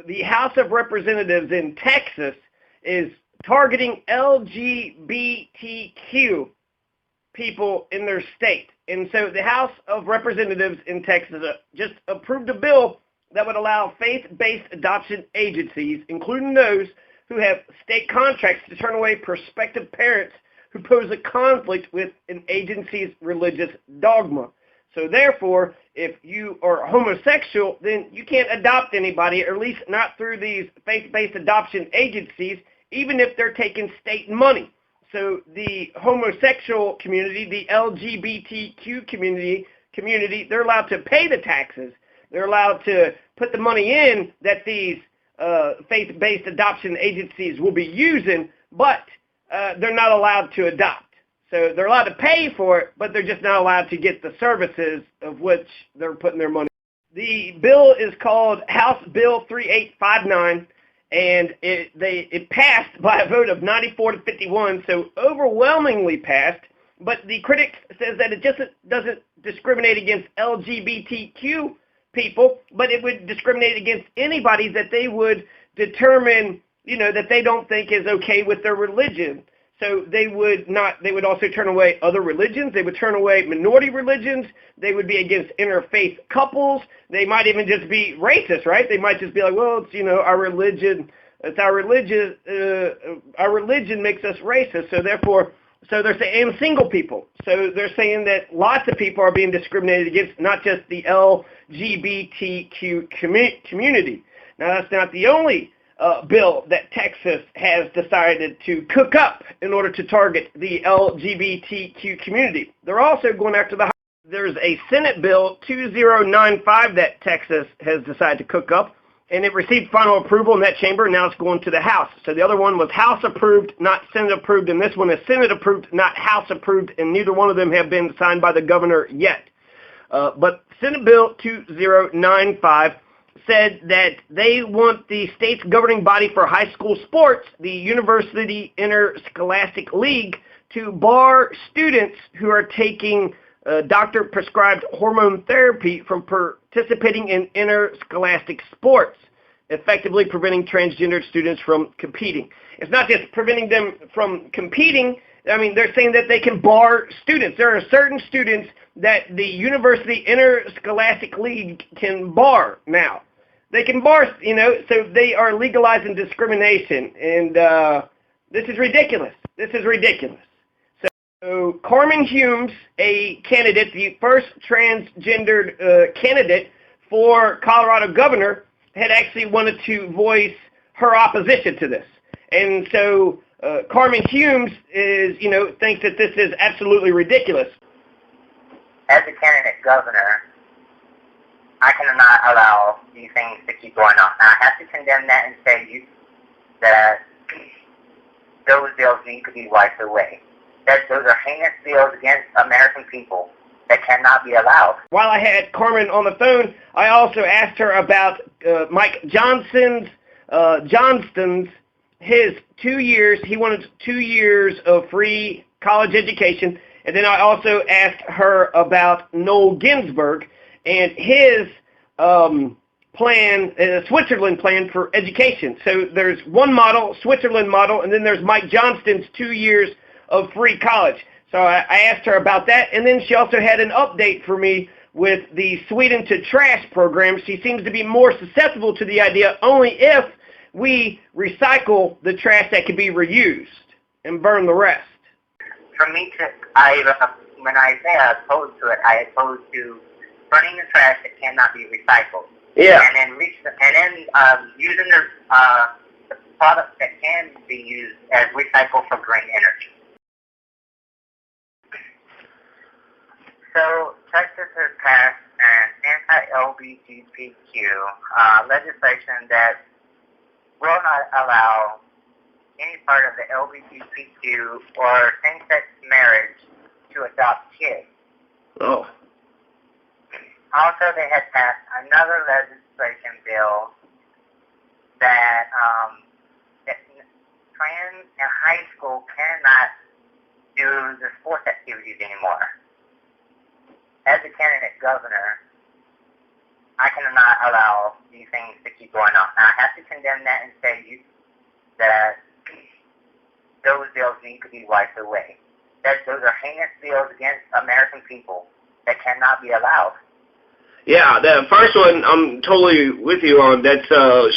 The House of Representatives in Texas is targeting LGBTQ people in their state. And so the House of Representatives in Texas just approved a bill that would allow faith-based adoption agencies, including those who have state contracts, to turn away prospective parents who pose a conflict with an agency's religious dogma. So therefore, if you are homosexual, then you can't adopt anybody, or at least not through these faith-based adoption agencies, even if they're taking state money. So the homosexual community, the LGBTQ community, they're allowed to pay the taxes. They're allowed to put the money in that these faith-based adoption agencies will be using, but they're not allowed to adopt. So they're allowed to pay for it, but they're just not allowed to get the services of which they're putting their money. The bill is called House Bill 3859, and it passed by a vote of 94 to 51, so overwhelmingly passed. But the critic says that it just doesn't discriminate against LGBTQ people, but it would discriminate against anybody that they would determine, that they don't think is okay with their religion. So they would also turn away other religions. They would turn away minority religions. They would be against interfaith couples. They might even just be racist, right? They might just be like, well, it's, our religion. It's our religion. Our religion makes us racist. So therefore, they're saying, and single people. So they're saying that lots of people are being discriminated against, not just the LGBTQ community. Now, that's not the only bill that Texas has decided to cook up in order to target the LGBTQ community. They're also going after the. There's a Senate Bill 2095 that Texas has decided to cook up, and it received final approval in that chamber, and now it's going to the House. So the other one was House approved, not Senate approved, and this one is Senate approved, not House approved, and neither one of them have been signed by the governor yet. But Senate Bill 2095 said that they want the state's governing body for high school sports, the University Interscholastic League, to bar students who are taking doctor-prescribed hormone therapy from participating in interscholastic sports, effectively preventing transgender students from competing. It's not just preventing them from competing. I mean, they're saying that they can bar students. There are certain students that the University Interscholastic League can bar now. They can bar, so they are legalizing discrimination, and this is ridiculous. This is ridiculous. So Carmen Fumes, a candidate, the first transgendered candidate for Colorado governor, had actually wanted to voice her opposition to this. And so Carmen Fumes thinks that this is absolutely ridiculous. As a candidate governor, I cannot allow these things to keep going on. I have to condemn that and say that those bills need to be wiped away. That those are heinous bills against American people that cannot be allowed. While I had Carmen on the phone, I also asked her about Mike Johnston's his 2 years. He wanted 2 years of free college education. And then I also asked her about Noel Ginsburg and his plan, Switzerland plan for education. So there's one model, Switzerland model, and then there's Mike Johnston's 2 years of free college. So I asked her about that, and then she also had an update for me with the Sweden to Trash program. She seems to be more susceptible to the idea only if we recycle the trash that can be reused and burn the rest. For me when I say I oppose to it, I oppose to burning the trash that cannot be recycled. Yeah. And then using the products that can be used as recycled for green energy. So Texas has passed an anti-LGBTQ legislation that will not allow any part of the LGBTQ or same-sex marriage to adopt kids. Oh. Also, they had passed another legislation bill that trans and high school cannot do the sports activities anymore. As a candidate governor, I cannot allow these things to keep going on. Now, I have have to condemn that and say that those bills need to be wiped away. That those are heinous bills against American people that cannot be allowed. Yeah, the first one I'm totally with you on. That's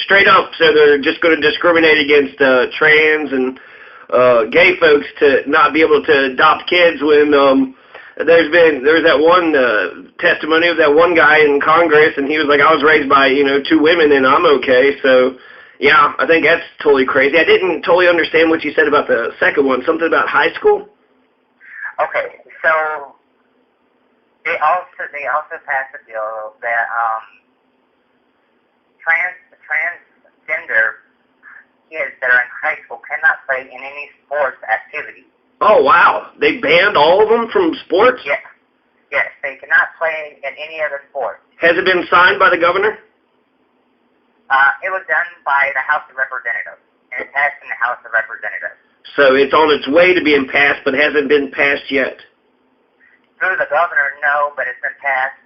straight up. So they're just going to discriminate against trans and gay folks to not be able to adopt kids when there's that one testimony of that one guy in Congress, and he was like, I was raised by 2 women and I'm okay. So yeah, I think that's totally crazy. I didn't totally understand what you said about the second one. Something about high school. Okay, so they also passed a bill that transgender kids that are in high school cannot play in any sports activity. Oh, wow. They banned all of them from sports? Yes. Yes, they cannot play in any other sport. Has it been signed by the governor? It was done by the House of Representatives, and it passed in the House of Representatives. So it's on its way to being passed, but hasn't been passed yet? Through the governor, no, but it's been passed.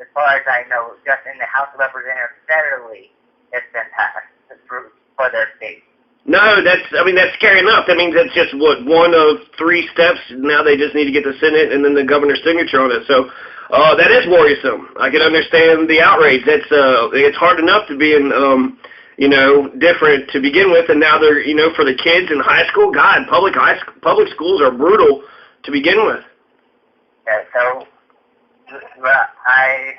As far as I know, just in the House of Representatives federally, it's been passed for their state. No, that's scary enough. That means that's just, one of 3 steps. Now they just need to get the Senate and then the governor's signature on it. So that is worrisome. I can understand the outrage. That's it's hard enough to be in, different to begin with, and now they're, for the kids in high school, God, public schools are brutal to begin with. Yeah, so I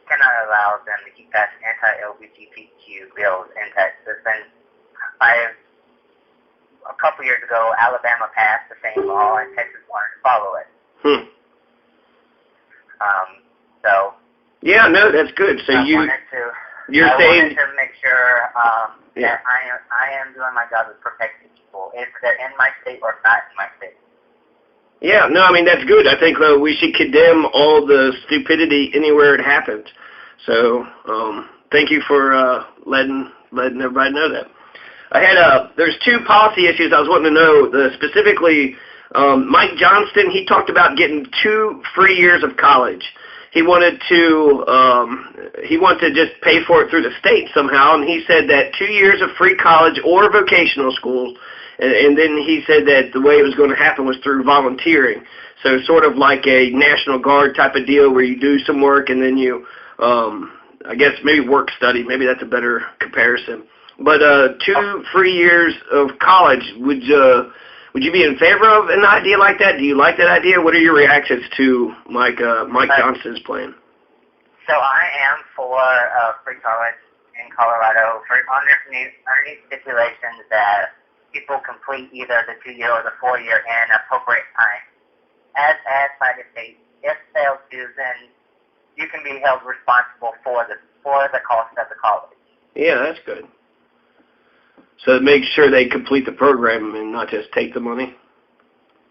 cannot allow them to keep passing anti-LGBTQ bills in Texas. And a couple years ago, Alabama passed the same law, and Texas wanted to follow it. Yeah, no, that's good. So I wanted to make sure that I am doing my job of protecting people, if they're in my state or not in my state. Yeah, no, that's good. I think we should condemn all the stupidity anywhere it happens. So thank you for letting everybody know that. There's 2 policy issues I was wanting to know. Specifically, Mike Johnston, he talked about getting 2 free years of college. He wanted to just pay for it through the state somehow, and he said that 2 years of free college or vocational schools. And then he said that the way it was going to happen was through volunteering. So sort of like a National Guard type of deal where you do some work and then you, I guess maybe work study. Maybe that's a better comparison. But 2 free years of college, would you be in favor of an idea like that? Do you like that idea? What are your reactions to Mike Johnston's plan? So I am for free college in Colorado underneath stipulations that people complete either the 2-year or the 4-year in appropriate time. As asked by the state, if failed to, then you can be held responsible for the cost of the college. Yeah, that's good. So make sure they complete the program and not just take the money?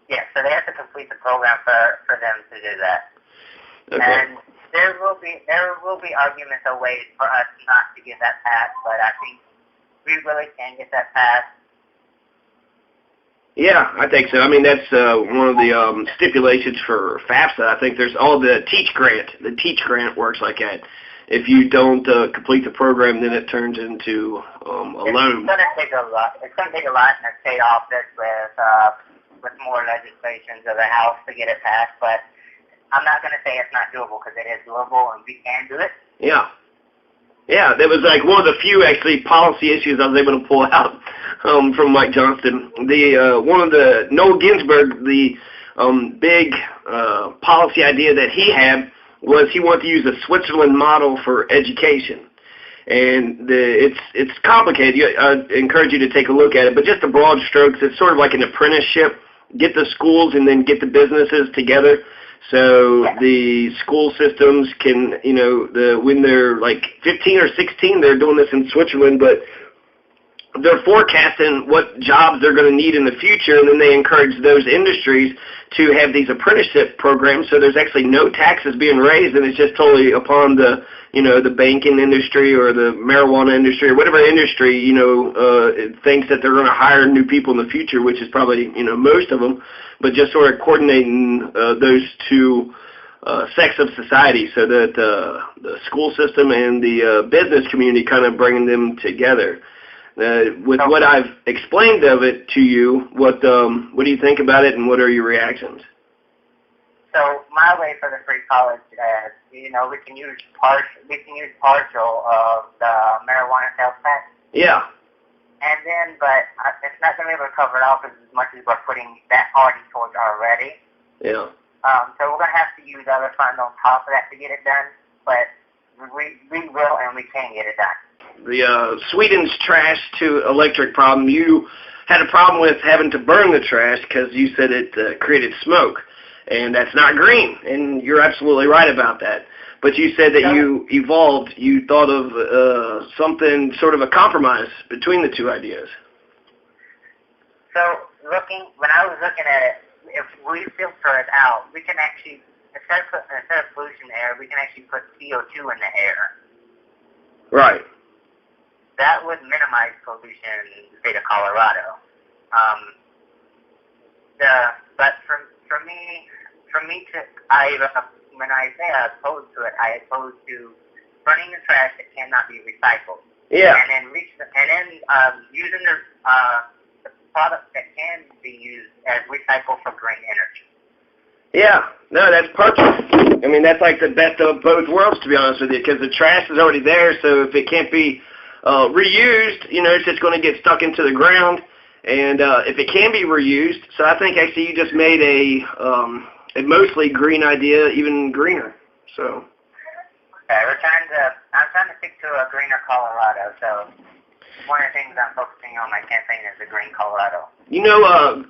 Yeah, so they have to complete the program for them to do that. Okay. And there will be arguments or ways for us not to get that passed, but I think we really can get that passed. Yeah, I think so. That's one of the stipulations for FAFSA. I think there's all the Teach Grant. The Teach Grant works like that. If you don't complete the program, then it turns into a loan. It's going to take a lot. It's going to take a lot in the state office with more legislations of the House to get it passed. But I'm not going to say it's not doable because it is doable and we can do it. Yeah. Yeah, that was like one of the few actually policy issues I was able to pull out from Mike Johnston. One of the Noel Ginsburg, the big policy idea that he had was he wanted to use the Switzerland model for education, and it's complicated. I encourage you to take a look at it, but just the broad strokes, it's sort of like an apprenticeship. Get the schools and then get the businesses together. So the school systems can, when they're like 15 or 16, they're doing this in Switzerland, but they're forecasting what jobs they're going to need in the future, and then they encourage those industries to have these apprenticeship programs, so there's actually no taxes being raised, and it's just totally upon the, the banking industry or the marijuana industry or whatever industry, thinks that they're going to hire new people in the future, which is probably, most of them, but just sort of coordinating those 2 sects of society, so that the school system and the business community kind of bringing them together. With what I've explained of it to you, what do you think about it, and what are your reactions? So my way for the free college is, we can use partial of the marijuana sales tax. Yeah. And then, but it's not going to be able to cover it all because as much as we're putting that already towards already. Yeah. So we're going to have to use other funds on top of that to get it done, but we will and we can get it done. The Sweden's trash to electric problem, you had a problem with having to burn the trash because you said it created smoke, and that's not green, and you're absolutely right about that. But you said that you evolved, you thought of something, sort of a compromise between the two ideas. So when I was looking at it, if we filter it out, we can actually, instead of pollution in the air, we can actually put CO2 in the air. Right. That would minimize pollution in the state of Colorado. But for me when I say I oppose to it, I oppose to burning the trash that cannot be recycled. Yeah. And then using the products that can be used as recycled for green energy. Yeah, no, that's perfect. I mean, that's like the best of both worlds, to be honest with you, because the trash is already there, so if it can't be reused, it's just going to get stuck into the ground, and if it can be reused, so I think actually you just made a mostly green idea even greener, so. Okay, I'm trying to stick to a greener Colorado, so one of the things I'm focusing on my campaign is the green Colorado.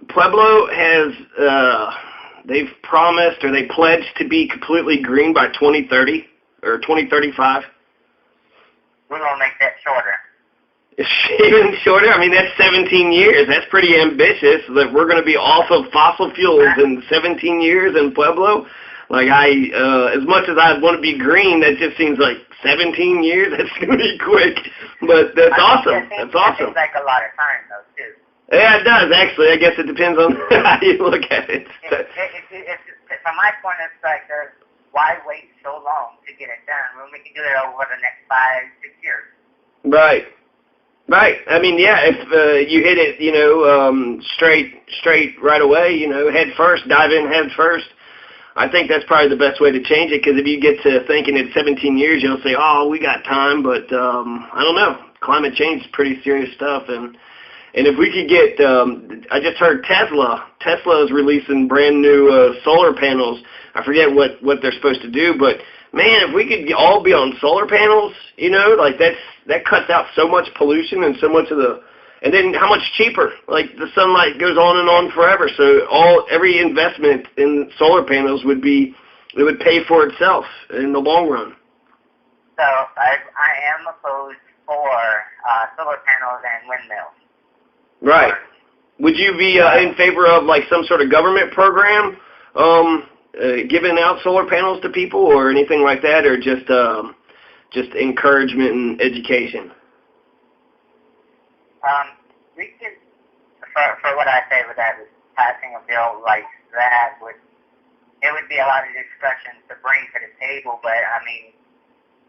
Pueblo has, they've promised or they pledged to be completely green by 2030 or 2035. We're going to make that shorter. Even shorter? I mean, that's 17 years. That's pretty ambitious that we're going to be off of fossil fuels in 17 years in Pueblo. Like, as much as I want to be green, that just seems like 17 years. That's going to be quick. But that's awesome. That's awesome. It seems like a lot of time, though, too. Yeah, it does, actually. I guess it depends on how you look at it. From my point, it's like, why wait so long to get it done when we can do it over the next 5-6 years? Right. Right. I mean, yeah, if you hit it, straight right away, head first, dive in head first, I think that's probably the best way to change it, because if you get to thinking it's 17 years, you'll say, oh, we got time, but I don't know. Climate change is pretty serious stuff, and if we could get, I just heard Tesla is releasing brand new solar panels. I forget what they're supposed to do, but man, if we could all be on solar panels, like that cuts out so much pollution and so much of and then how much cheaper? Like the sunlight goes on and on forever. So every investment in solar panels would pay for itself in the long run. So I am opposed for solar panels and windmills. Right. Would you be in favor of like some sort of government program giving out solar panels to people or anything like that, or just encouragement and education? We could, for what I say with that, is passing a bill like that would be a lot of discussion to bring to the table. But I mean,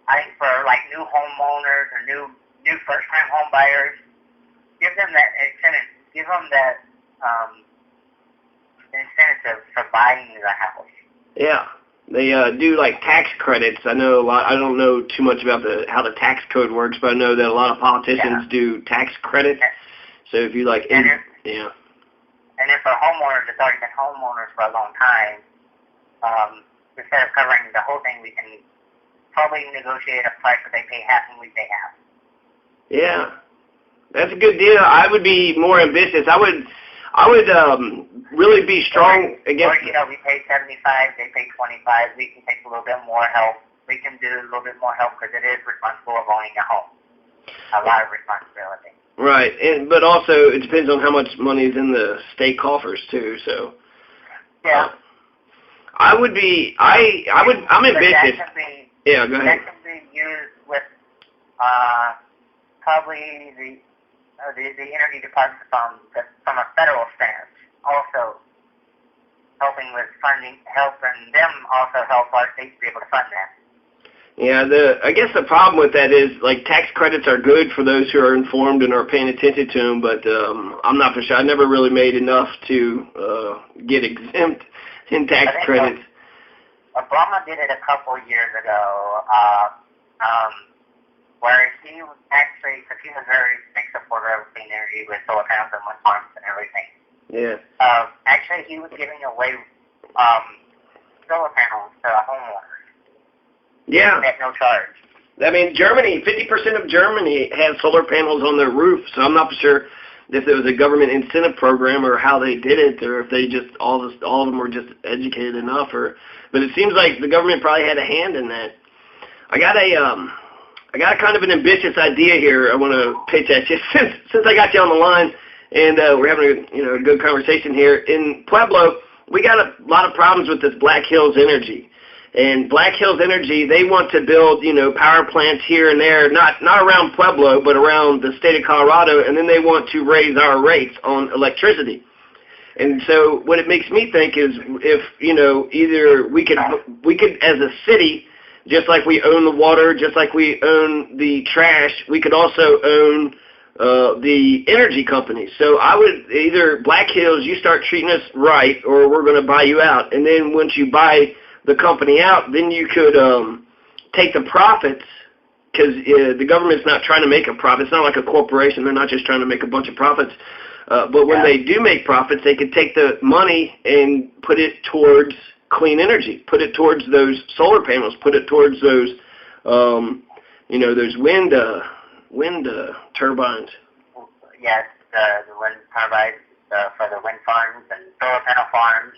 I think for like new homeowners or new first-time home buyers, give them that incentive. Give them that incentive for buying the house. Yeah, they do like tax credits. I know a lot. I don't know too much about how the tax code works, but I know that a lot of politicians do tax credits. So if you like, and then for homeowners that's already been homeowners for a long time, instead of covering the whole thing, we can probably negotiate a price that they pay half and we pay half. Yeah. That's a good deal. I would be more ambitious. I would really be strong against. Or, we pay 75, they pay 25. We can take a little bit more help. We can do a little bit more help because it is responsible of owning a home. A lot of responsibility. Right, but also it depends on how much money is in the state coffers too. So. Yeah. I'm ambitious. Yeah, go ahead. That can be used with probably the energy department from a federal stance also. helping them also help our state to be able to fund that. Yeah, I guess the problem with that is, like, tax credits are good for those who are informed and are paying attention to them, but I'm not for sure. I never really made enough to get exempt in tax credits. Obama did it a couple years ago, where he was actually, because he was a very big supporter of clean energy with solar panels and wind farms and everything. Yeah. Actually, he was giving away solar panels to homeowners. Yeah. At no charge. I mean, Germany, 50% of Germany has solar panels on their roof, so I'm not sure if there was a government incentive program or how they did it, or if they just, all of them were just educated enough, but it seems like the government probably had a hand in that. I got a kind of an ambitious idea here I want to pitch at you since I got you on the line, and we're having a good conversation here. In Pueblo, we got a lot of problems with this Black Hills Energy. And Black Hills Energy, they want to build, power plants here and there, not around Pueblo, but around the state of Colorado, and then they want to raise our rates on electricity. And so what it makes me think is if, either we could, as a city, just like we own the water, just like we own the trash, we could also own the energy companies. So I would either, Black Hills, you start treating us right, or we're going to buy you out. And then once you buy the company out, then you could take the profits, because the government's not trying to make a profit. It's not like a corporation. They're not just trying to make a bunch of profits. But when they do make profits, they could take the money and put it towards clean energy, put it towards those solar panels, put it towards those, those wind turbines. Yes, the wind turbines for the wind farms and solar panel farms.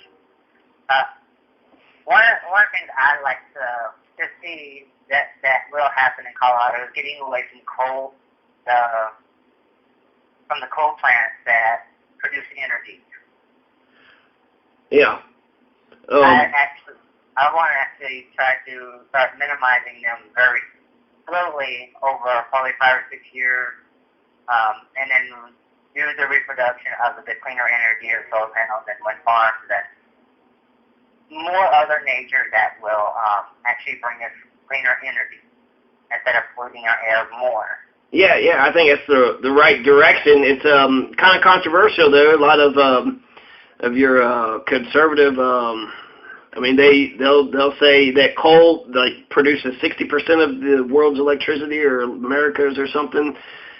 One thing I'd like to see that will happen in Colorado is getting away from coal, from the coal plants that produce energy. Yeah. I want to actually try to start minimizing them very slowly over probably 5 or 6 years, and then do the reproduction of the cleaner energy of solar panels and wind farms and more other nature that will actually bring us cleaner energy instead of polluting our air more. Yeah, I think it's the right direction. It's kind of controversial, though. A lot of your conservative, they'll say that coal produces 60% of the world's electricity, or America's, or something.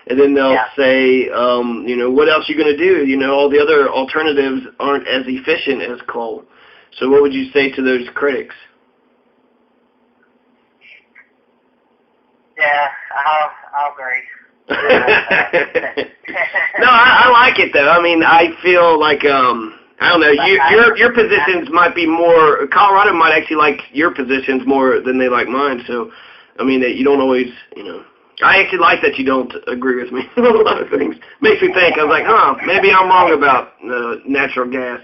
And then they'll say, what else are you going to do? All the other alternatives aren't as efficient as coal. So what would you say to those critics? Yeah, I'll agree. No, I like it, though. I mean, I feel like, I don't know, your positions might be more, Colorado might actually like your positions more than they like mine. So, I mean, you don't always, I actually like that you don't agree with me on a lot of things. Makes me think. I was like, maybe I'm wrong about natural gas.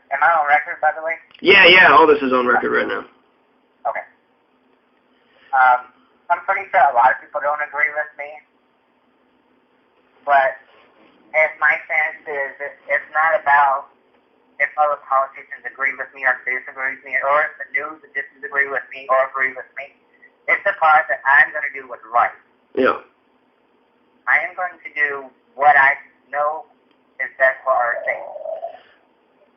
Am I on record, by the way? Yeah, all this is on record right now. Okay. I'm pretty sure a lot of people don't agree with me, but my sense is it's not about if other politicians agree with me or disagree with me, or if the news disagree with me or agree with me. It's the part that I'm going to do what's right. Yeah. I am going to do what I know is best for our state.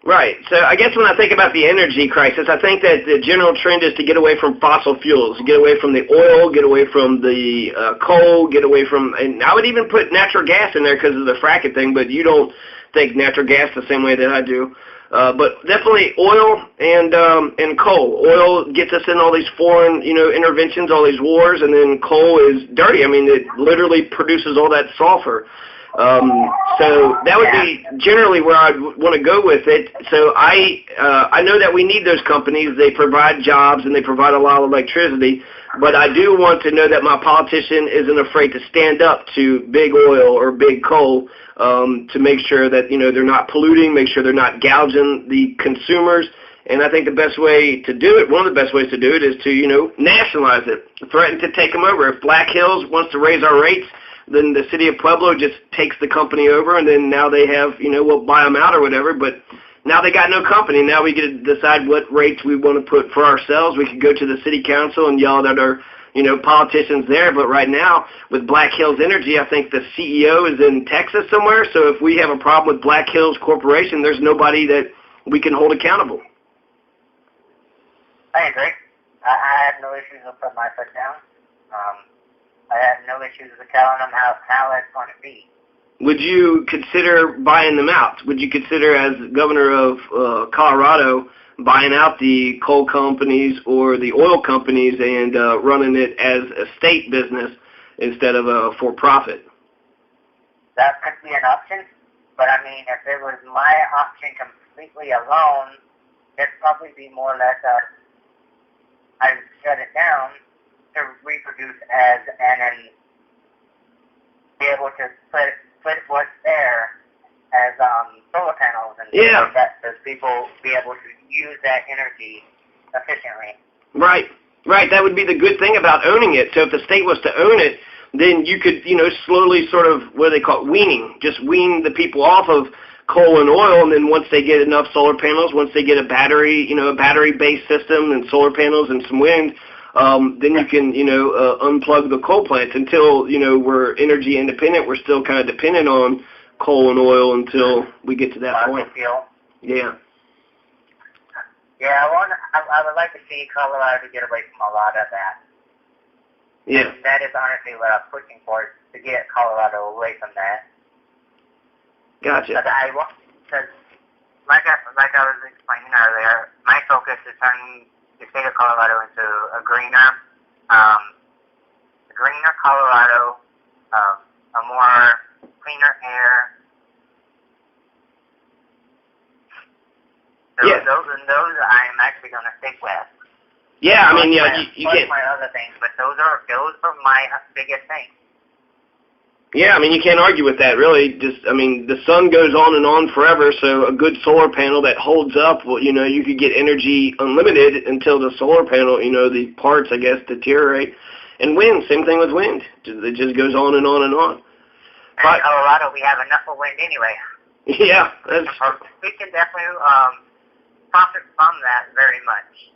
Right. So I guess when I think about the energy crisis, I think that the general trend is to get away from fossil fuels, get away from the oil, get away from the coal, get away from, and I would even put natural gas in there because of the fracking thing, but you don't think natural gas the same way that I do. But definitely oil and coal. Oil gets us in all these foreign, interventions, all these wars, and then coal is dirty. I mean, it literally produces all that sulfur. So that would be generally where I'd want to go with it. So I know that we need those companies. They provide jobs and they provide a lot of electricity. But I do want to know that my politician isn't afraid to stand up to big oil or big coal to make sure that they're not polluting, make sure they're not gouging the consumers. And I think the best way to do it, one of the best ways to do it, is to, nationalize it, threaten to take them over. If Black Hills wants to raise our rates, then then the city of Pueblo just takes the company over, and then now they have, we'll buy them out or whatever, but now they got no company. Now we get to decide what rates we want to put for ourselves. We could go to the city council and yell at our, politicians there, but right now with Black Hills Energy, I think the CEO is in Texas somewhere, so if we have a problem with Black Hills Corporation, there's nobody that we can hold accountable. I agree. I have no issues with putting my foot down. I have no issues with telling them how it's going to be. Would you consider buying them out? Would you consider, as governor of Colorado, buying out the coal companies or the oil companies and running it as a state business instead of a for-profit? That could be an option, but I mean, if it was my option completely alone, it'd probably be more or less I'd shut it down to reproduce as and then be able to put what's there as solar panels and things like that, so people be able to use that energy efficiently. Right. That would be the good thing about owning it. So if the state was to own it, then you could, slowly sort of, what do they call it, weaning, just wean the people off of coal and oil, and then once they get enough solar panels, once they get a battery, a battery-based system and solar panels and some wind, then you can, unplug the coal plants. Until, we're energy independent, we're still kind of dependent on coal and oil until we get to that point. Yeah. Yeah, I would like to see Colorado get away from a lot of that. Yeah. And that is honestly what I'm pushing for, to get Colorado away from that. Gotcha. Because like I was explaining earlier, my focus is turning the state of Colorado into a greener Colorado, a more cleaner air. Those I'm actually going to stick with. Yeah, I mean, you can't. My other things, but those are my biggest things. Yeah, I mean, you can't argue with that, really. The sun goes on and on forever, so a good solar panel that holds up, well, you could get energy unlimited until the solar panel, the parts, I guess, deteriorate. And wind, same thing with wind. It just goes on and on and on. And in Colorado, we have enough of wind anyway. Yeah. We can definitely profit from that very much.